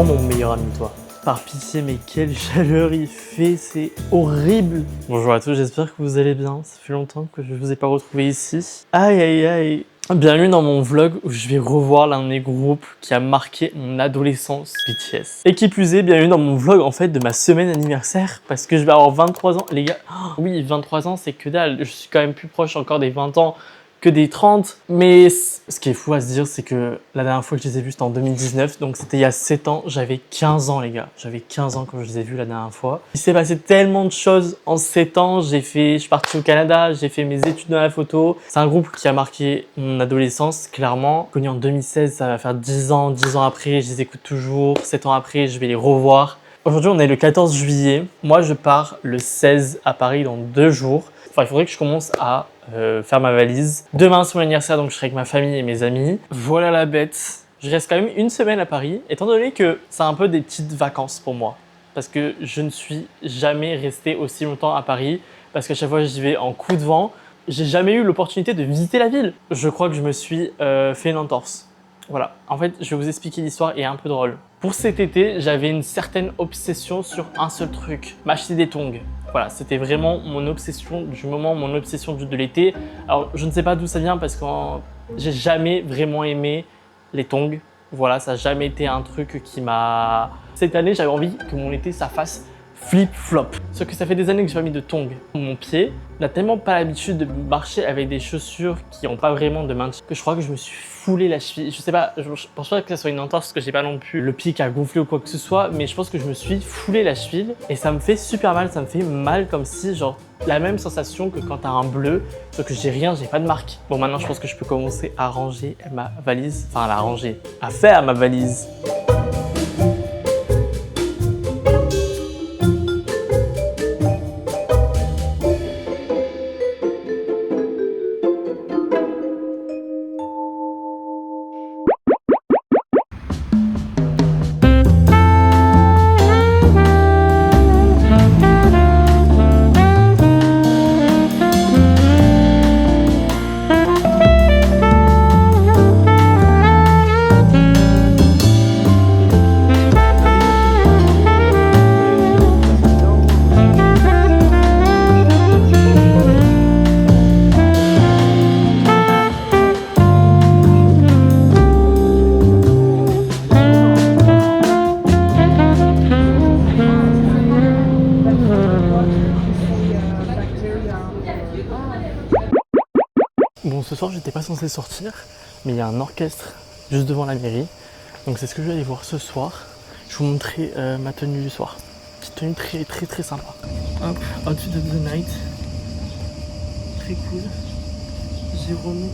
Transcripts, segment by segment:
vraiment mon meilleur ami, toi. Par pitié, mais quelle chaleur il fait, c'est horrible. Bonjour à tous, j'espère que vous allez bien. Ça fait longtemps que je ne vous ai pas retrouvé ici. Aïe aïe aïe. Bienvenue dans mon vlog où je vais revoir l'un des groupes qui a marqué mon adolescence, BTS. Et qui plus est, bienvenue dans mon vlog en fait de ma semaine anniversaire parce que je vais avoir 23 ans. Les gars, oh, oui, 23 ans c'est que dalle. Je suis quand même plus proche encore des 20 ans que des 30. Mais ce qui est fou à se dire, c'est que la dernière fois que je les ai vus, c'était en 2019. Donc c'était il y a 7 ans. J'avais 15 ans, les gars. J'avais 15 ans quand je les ai vus la dernière fois. Il s'est passé tellement de choses en 7 ans. Je suis parti au Canada, j'ai fait mes études dans la photo. C'est un groupe qui a marqué mon adolescence, clairement. Connu en 2016, ça va faire 10 ans. 10 ans après, je les écoute toujours. 7 ans après, je vais les revoir. Aujourd'hui, on est le 14 juillet. Moi, je pars le 16 à Paris dans 2 jours. Enfin, il faudrait que je commence à faire ma valise. Demain, c'est mon anniversaire, donc je serai avec ma famille et mes amis. Voilà la bête. Je reste quand même une semaine à Paris, étant donné que c'est un peu des petites vacances pour moi. Parce que je ne suis jamais resté aussi longtemps à Paris. Parce qu'à chaque fois, j'y vais en coup de vent. J'ai jamais eu l'opportunité de visiter la ville. Je crois que je me suis fait une entorse. Voilà. En fait, je vais vous expliquer l'histoire et un peu drôle. Pour cet été, j'avais une certaine obsession sur un seul truc. M'acheter des tongs. Voilà, c'était vraiment mon obsession du moment, mon obsession de l'été. Alors, je ne sais pas d'où ça vient parce que j'ai jamais vraiment aimé les tongs. Voilà, ça n'a jamais été un truc qui m'a... Cette année, j'avais envie que mon été, ça fasse flip-flop. Sauf que ça fait des années que j'ai pas mis de tongs. Mon pied n'a tellement pas l'habitude de marcher avec des chaussures qui n'ont pas vraiment de maintien que je crois que je me suis foulé la cheville. Je sais pas, je pense pas que ça soit une entorse parce que j'ai pas non plus le pied qui a gonflé ou quoi que ce soit, mais je pense que je me suis foulé la cheville et ça me fait super mal, ça me fait mal comme si genre la même sensation que quand t'as un bleu, sauf que j'ai rien, j'ai pas de marque. Bon, maintenant je pense que je peux commencer à ranger ma valise, enfin à la ranger, à faire ma valise. Bon, ce soir, j'étais pas censé sortir, mais il y a un orchestre juste devant la mairie. Donc c'est ce que je vais aller voir ce soir. Je vais vous montrer ma tenue du soir. Petite tenue très sympa. Hop, outfit of the night. Très cool. J'ai remis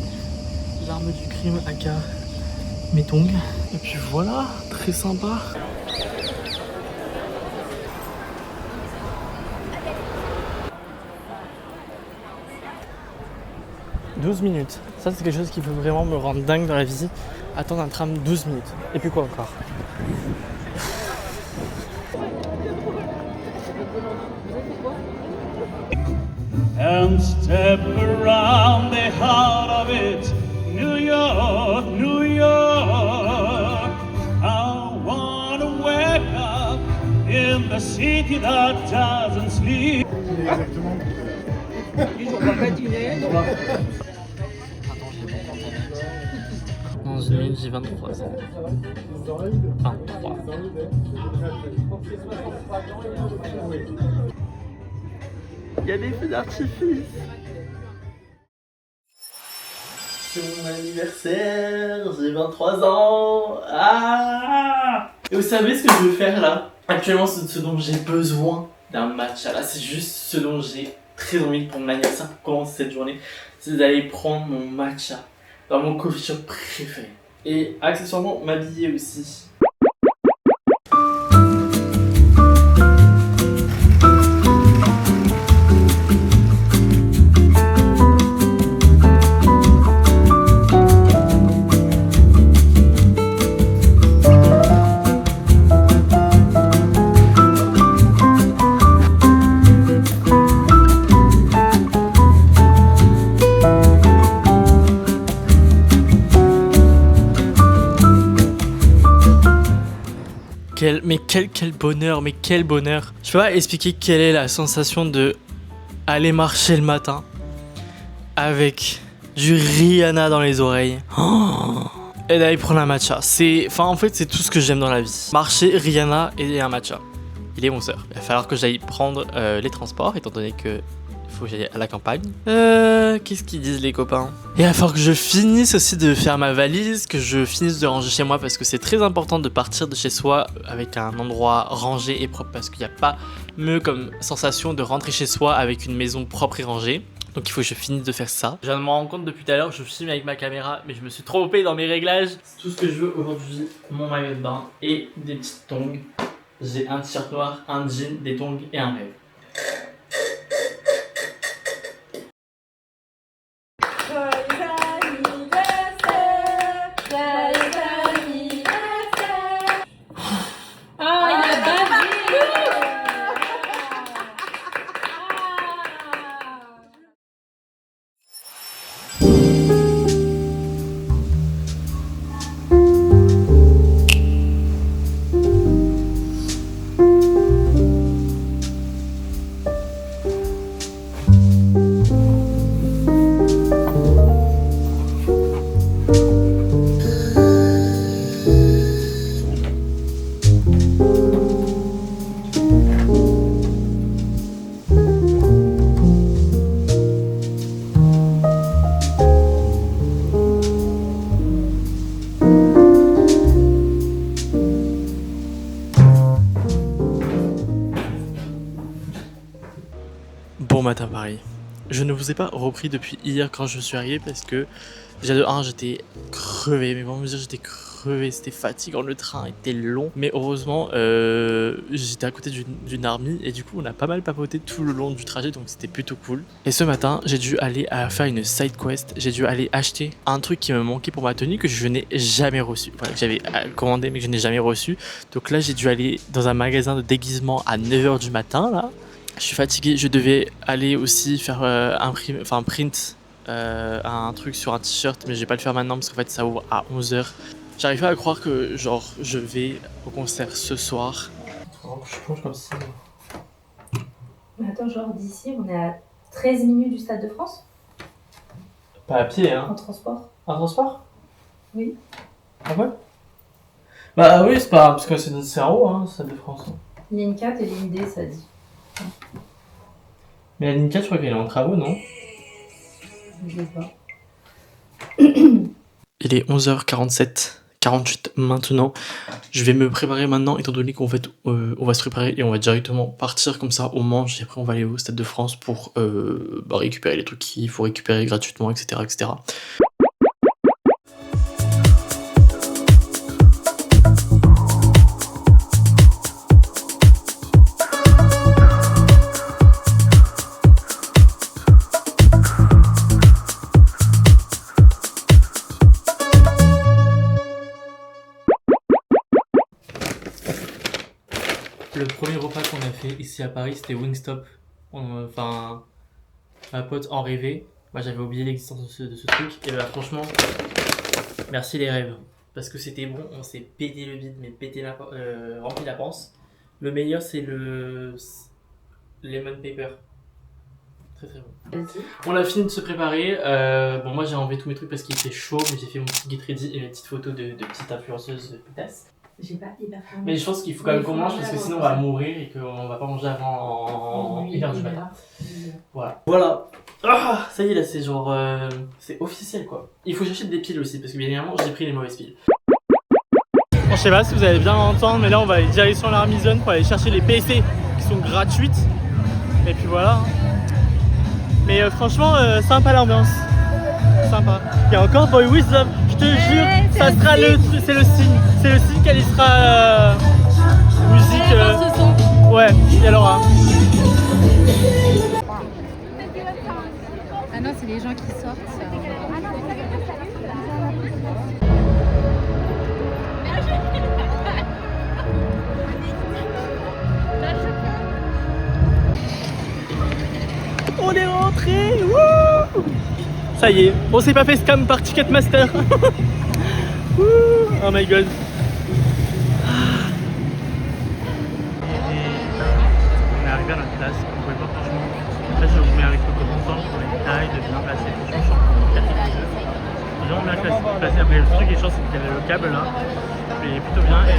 l'arme du crime aka mes tongs. Et puis voilà, très sympa. « 12 minutes. Ça, c'est quelque chose qui peut vraiment me rendre dingue dans la vie. Attendre un tram 12 minutes. Et puis quoi encore? And step around the heart of it, New York, New York. I wanna wake up in the city that doesn't sleep. Exactement. Ils ont pas patiné, donc... Attends, j'ai mon compte à Dans une minute, j'ai 23 ans. 23. Il y a des feux d'artifice. C'est mon anniversaire, j'ai 23 ans. Ah! Et vous savez ce que je veux faire là? Actuellement, c'est ce dont j'ai besoin d'un matcha. Là, c'est juste ce dont j'ai très envie pour mon anniversaire, pour commencer cette journée. C'est d'aller prendre mon matcha dans mon coffee shop préféré. Et accessoirement, m'habiller aussi. quel bonheur, mais quel bonheur. Je peux pas expliquer quelle est la sensation de aller marcher le matin avec du Rihanna dans les oreilles. Oh, et d'aller prendre un matcha. En fait, c'est tout ce que j'aime dans la vie. Marcher, Rihanna et un matcha. Il est 11h. Il va falloir que j'aille prendre les transports, étant donné que faut que j'aille à la campagne. Qu'est-ce qu'ils disent les copains? Et il va falloir que je finisse aussi de faire ma valise, que je finisse de ranger chez moi parce que c'est très important de partir de chez soi avec un endroit rangé et propre parce qu'il n'y a pas mieux comme sensation de rentrer chez soi avec une maison propre et rangée. Donc il faut que je finisse de faire ça. Je viens de me rendre compte depuis tout à l'heure, je filme avec ma caméra, mais je me suis trompé dans mes réglages. C'est tout ce que je veux aujourd'hui, mon maillot de bain et des petites tongs. J'ai un t-shirt noir, un jean, des tongs et un rêve. Bon matin Paris. Je ne vous ai pas repris depuis hier quand je suis arrivé parce que déjà de 1 j'étais crevé, mais bon me dire j'étais crevé, c'était fatigant, le train était long, mais heureusement j'étais à côté d'une army et du coup on a pas mal papoté tout le long du trajet donc c'était plutôt cool. Et ce matin j'ai dû aller faire une side quest, j'ai dû aller acheter un truc qui me manquait pour ma tenue que je n'ai jamais reçu, enfin, que j'avais commandé mais que je n'ai jamais reçu. Donc là j'ai dû aller dans un magasin de déguisement à 9h du matin là. Je suis fatigué, je devais aller aussi faire print un truc sur un t-shirt, mais je vais pas le faire maintenant parce qu'en fait ça ouvre à 11h. J'arrive pas à croire que genre je vais au concert ce soir. Je plonge comme ça. Mais attends, genre d'ici on est à 13 minutes du Stade de France? Pas à pied hein. En transport? En transport? Oui. Ah ouais? Bah oui, c'est pas parce que c'est en haut hein, Stade de France. Ligne 4 et ligne D ça dit. Mais la ligne 4 je crois qu'elle est en travaux non? Je sais pas. Il est 11h47, 48 maintenant. Je vais me préparer maintenant étant donné qu'en fait on va se préparer et on va directement partir comme ça au Mans et après on va aller au Stade de France pour récupérer les trucs qu'il faut récupérer gratuitement etc. etc. Le premier repas qu'on a fait ici à Paris, c'était Wingstop. Enfin, ma pote en rêvait. Moi, j'avais oublié l'existence de ce truc. Et bah, franchement, merci les rêves. Parce que c'était bon, on s'est pété le bide, mais rempli la panse. Le meilleur, c'est le lemon paper. Très très bon. On a fini de se préparer. Bon, moi, j'ai enlevé tous mes trucs parce qu'il était chaud, mais j'ai fait mon petit get ready et mes petites photos de petites influenceuses pétasses. J'ai pas hyper faim. Mais je pense qu'il faut quand même qu'on mange parce que sinon on va mourir et qu'on va pas manger avant 1h du matin. Voilà. Ah, ça y est là, c'est genre c'est officiel quoi. Il faut que j'achète des piles aussi parce que bien évidemment j'ai pris les mauvaises piles. Bon, je sais pas si vous allez bien m'entendre, mais là on va aller direction l'Army Zone pour aller chercher les PC qui sont gratuites. Et puis voilà. Mais franchement sympa l'ambiance. Sympa. Il y a encore Boy With Love, je te jure, ça sera c'est le signe qu'elle y sera musique. Ouais, il y aura. Ah non, c'est les gens qui sortent. On est rentré. Wouh! Ça y est, on s'est pas fait scam par Ticketmaster. Oh my god. arrivé à notre place. Comme vous pouvez voir, franchement, là je vous mets avec le grand angle pour les détails, de bien placer. Franchement, je suis en 4 2. Vraiment bien placé. Après, le truc qui est chiant, c'est qu'il y avait le câble là. Mais plutôt bien. Et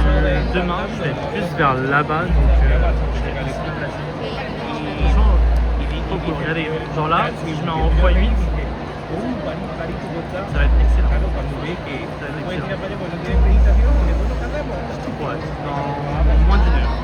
demain, je vais être plus vers là-bas, donc je vais aussi bien placé. Franchement, trop cool. Regardez, genre là, si je mets en x8, ça va être excellent. Ça va être excellent. Ouais, dans moins d'1 heure.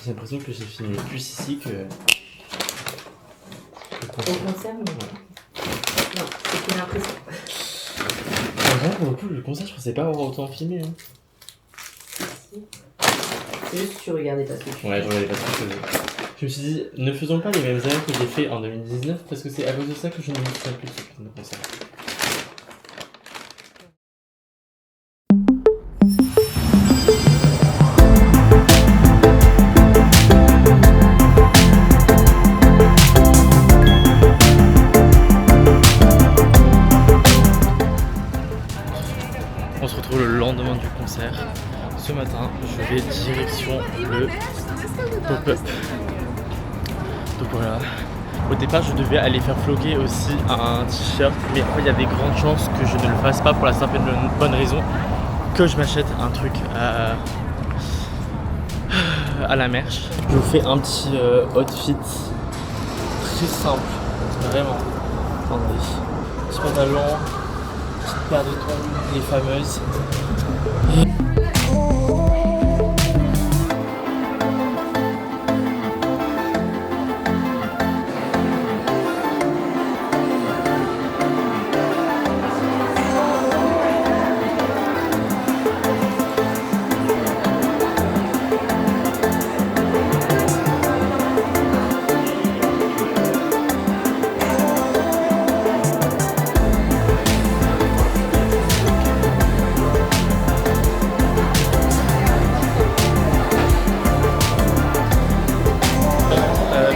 J'ai l'impression que j'ai filmé plus ici que... Au concert, non. Non, c'était l'impression. Franchement, pour le coup, le concert, je pensais pas avoir autant filmé. Hein. C'est juste que tu regardais pas ce que tu Ouais, je regardais pas ce que je faisais. Je me suis dit, ne faisons pas les mêmes erreurs que j'ai fait en 2019 parce que c'est à cause de ça que je ne me souviens plus de ce film de concert. On se retrouve le lendemain du concert. Ce matin, je vais direction le pop-up. Donc voilà. Au départ, je devais aller faire floquer aussi un t-shirt, mais il y a des grandes chances que je ne le fasse pas pour la simple et bonne raison que je m'achète un truc à la merch. Je vous fais un petit outfit très simple, vraiment. Attendez. Petit pantalon, petite paire de tongs, les fameuses.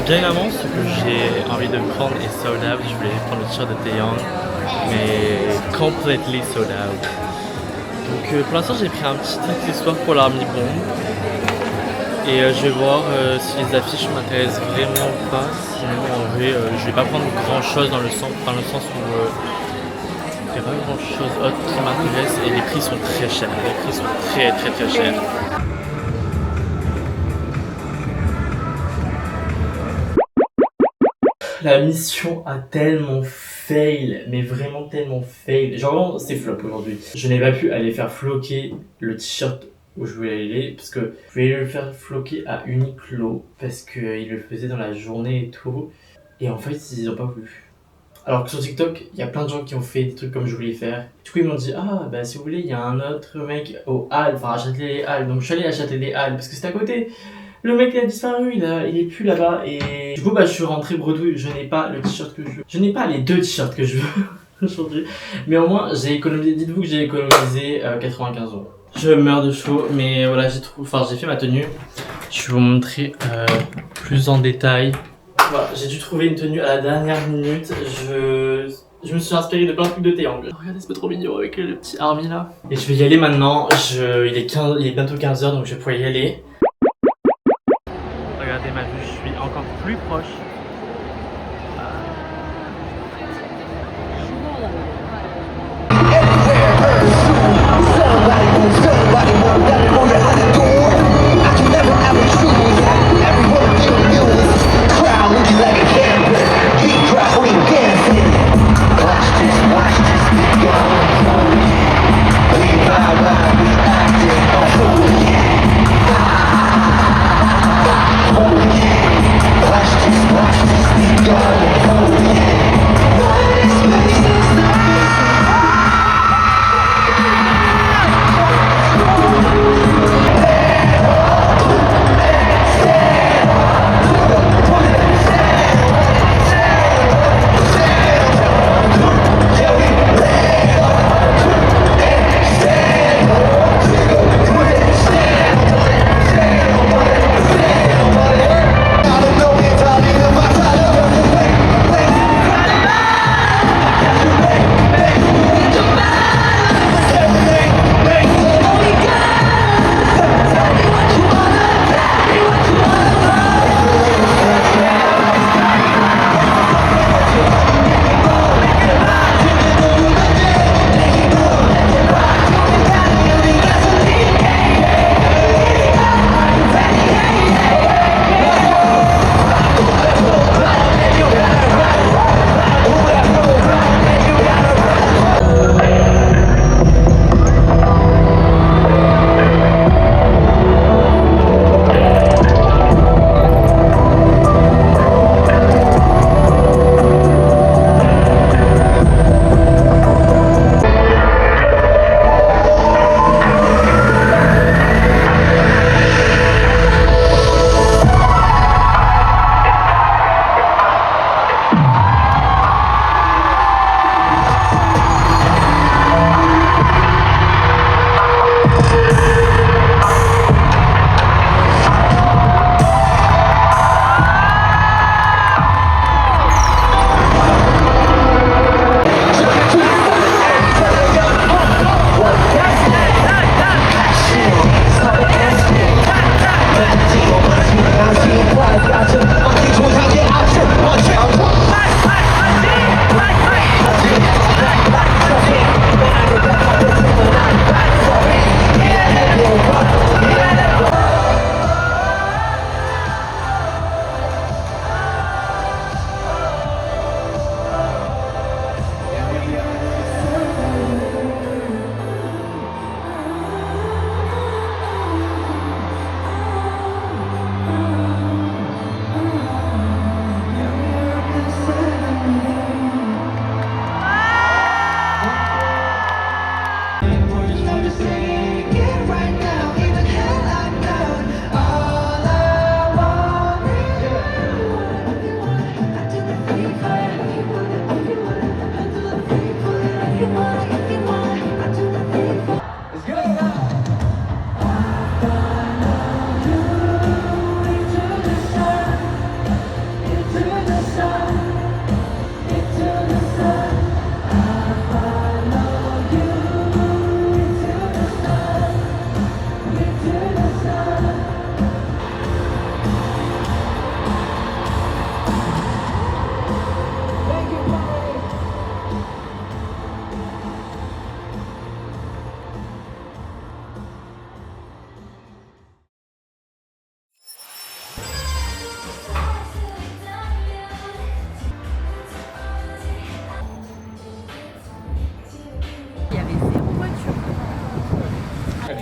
Bien évidemment, ce que j'ai envie de prendre est sold out. Je voulais prendre le t-shirt de Taeyong, mais completely sold out. Donc pour l'instant, j'ai pris un petit accessoire pour l'Army Bomb. Et je vais voir si les affiches m'intéressent vraiment ou pas. Sinon, en vrai, je vais pas prendre grand chose dans le sens où il n'y a pas grand chose autre qui m'intéresse et les prix sont très chers. Les prix sont très chers. La mission a tellement fail, mais vraiment tellement fail. Genre vraiment, c'est flop aujourd'hui. Je n'ai pas pu aller faire floquer le t-shirt où je voulais aller, parce que je voulais le faire floquer à Uniqlo, parce qu'ils le faisaient dans la journée et tout. Et en fait, ils n'ont pas voulu. Alors que sur TikTok, il y a plein de gens qui ont fait des trucs comme je voulais faire. Du coup, ils m'ont dit, ah bah si vous voulez, il y a un autre mec au Halles, enfin à Châtelet-les-Halles. Donc je suis allé à Châtelet-les-Halles, parce que c'était à côté. Le mec il a disparu, il est plus là-bas et du coup bah je suis rentré bredouille, je n'ai pas le t-shirt que je veux. Je n'ai pas les deux t-shirts que je veux aujourd'hui. Mais au moins j'ai économisé, dites-vous que j'ai économisé 95 €. Je meurs de chaud, mais voilà j'ai fait ma tenue. Je vais vous montrer plus en détail. Voilà, j'ai dû trouver une tenue à la dernière minute. Je me suis inspiré de plein de trucs de Taeyong. Regardez, c'est trop mignon avec le petit Army là. Et je vais y aller maintenant, il est bientôt 15 h donc je vais pouvoir y aller. Regardez ma vue, je suis encore plus proche. Watch this.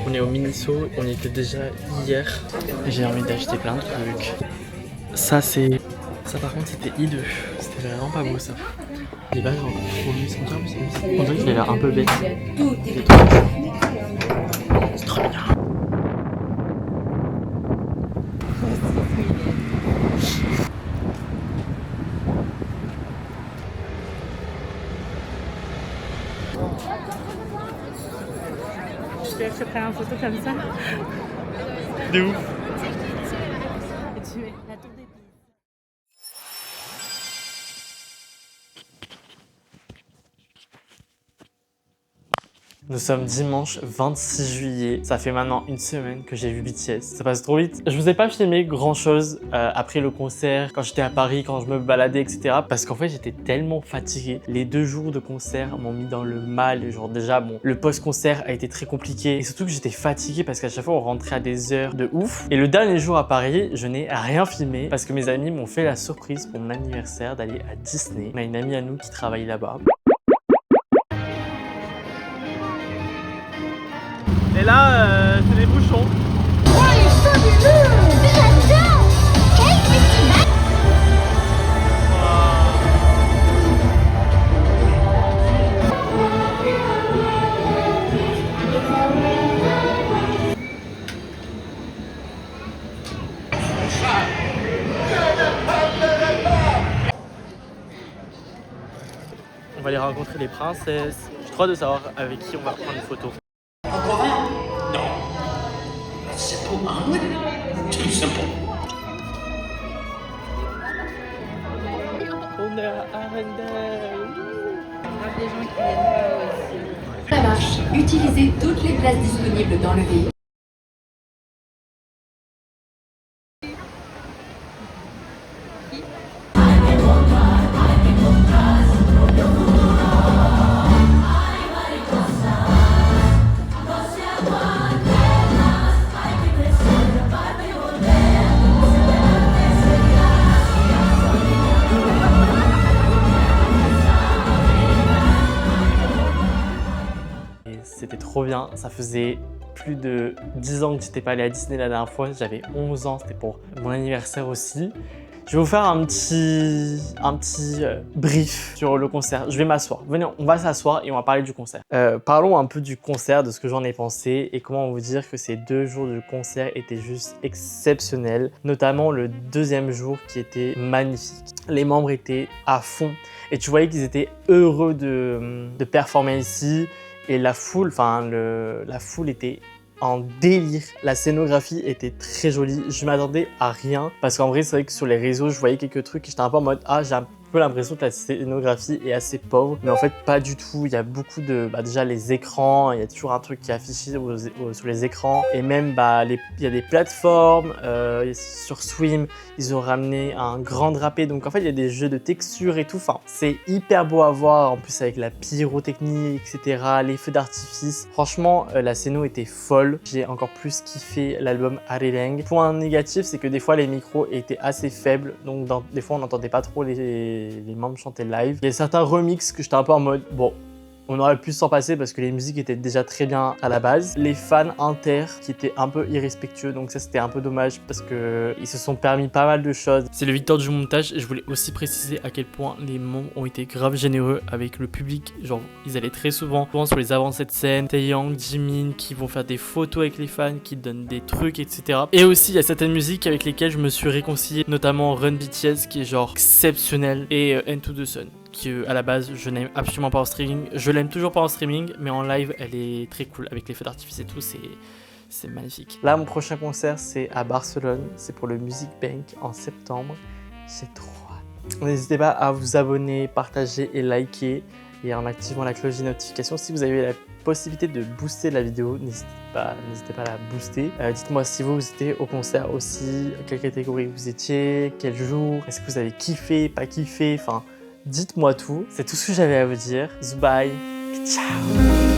On est au Miniso, on y était déjà hier. J'ai envie d'acheter plein de trucs. Ça par contre c'était hideux. C'était vraiment pas beau ça. Les bagues pour 800 dirhams, on dirait qu'il a l'air un peu bête. C'est trop bien. Je te ferai une photo comme ça. De ouf. Et tu mets la tour des Pise. Nous sommes dimanche 26 juillet. Ça fait maintenant une semaine que j'ai vu BTS. Ça passe trop vite. Je vous ai pas filmé grand chose après le concert, quand j'étais à Paris, quand je me baladais, etc. Parce qu'en fait, j'étais tellement fatigué. Les 2 jours de concert m'ont mis dans le mal. Genre déjà, bon, le post-concert a été très compliqué. Et surtout que j'étais fatigué parce qu'à chaque fois, on rentrait à des heures de ouf. Et le dernier jour à Paris, je n'ai rien filmé parce que mes amis m'ont fait la surprise pour mon anniversaire d'aller à Disney. On a une amie à nous qui travaille là-bas. Et là, c'est des bouchons. On va aller rencontrer les princesses. J'ai trop hâte de savoir avec qui on va prendre une photo. Too simple. On est à Arendelle. Des gens qui viennent pas aussi. Ça marche. Utilisez toutes les places disponibles dans le véhicule. C'était trop bien, ça faisait plus de 10 ans que j'étais pas allé à Disney la dernière fois, j'avais 11 ans, c'était pour mon anniversaire aussi. Je vais vous faire un petit brief sur le concert. Je vais m'asseoir. Venez, on va s'asseoir et on va parler du concert. Parlons un peu du concert, de ce que j'en ai pensé et comment vous dire que ces 2 jours de concert étaient juste exceptionnels. Notamment le 2e jour qui était magnifique. Les membres étaient à fond et tu voyais qu'ils étaient heureux de performer ici. Et la foule était en délire. La scénographie était très jolie. Je m'attendais à rien parce qu'en vrai, c'est vrai que sur les réseaux, je voyais quelques trucs et j'étais un peu en mode « Ah, peu l'impression que la scénographie est assez pauvre, mais en fait pas du tout. Il y a beaucoup de, déjà les écrans, il y a toujours un truc qui est affiché sur les écrans, et même il y a des plateformes, sur Swim, ils ont ramené un grand drapé, donc en fait il y a des jeux de texture et tout, enfin c'est hyper beau à voir, en plus avec la pyrotechnie, etc., les feux d'artifice. Franchement, la scéno était folle, j'ai encore plus kiffé l'album Arirang. Point négatif, c'est que des fois les micros étaient assez faibles, donc des fois on n'entendait pas trop les membres chanter live. Il y a certains remixes que j'étais un peu en mode, bon, on aurait pu s'en passer parce que les musiques étaient déjà très bien à la base. Les fans inter qui étaient un peu irrespectueux, donc ça c'était un peu dommage parce que ils se sont permis pas mal de choses. C'est le Victor du montage et je voulais aussi préciser à quel point les membres ont été grave généreux avec le public. Genre ils allaient très souvent sur les avancées de scène, Taeyang, Jimin qui vont faire des photos avec les fans, qui donnent des trucs, etc. Et aussi il y a certaines musiques avec lesquelles je me suis réconcilié, notamment Run BTS qui est genre exceptionnel, et Into the Sun, qui à la base je n'aime absolument pas en streaming. Je l'aime toujours pas en streaming, mais en live elle est très cool avec les feux d'artifice et tout, c'est magnifique. Là mon prochain concert c'est à Barcelone, c'est pour le Music Bank en septembre. J'ai trop hâte. N'hésitez pas à vous abonner, partager et liker, et en activant la cloche des notifications. Si vous avez la possibilité de booster la vidéo, n'hésitez pas à la booster. Dites-moi si vous étiez au concert aussi, quelle catégorie vous étiez, quel jour, est-ce que vous avez kiffé, pas kiffé, enfin dites-moi tout. C'est tout ce que j'avais à vous dire. Zubai, ciao.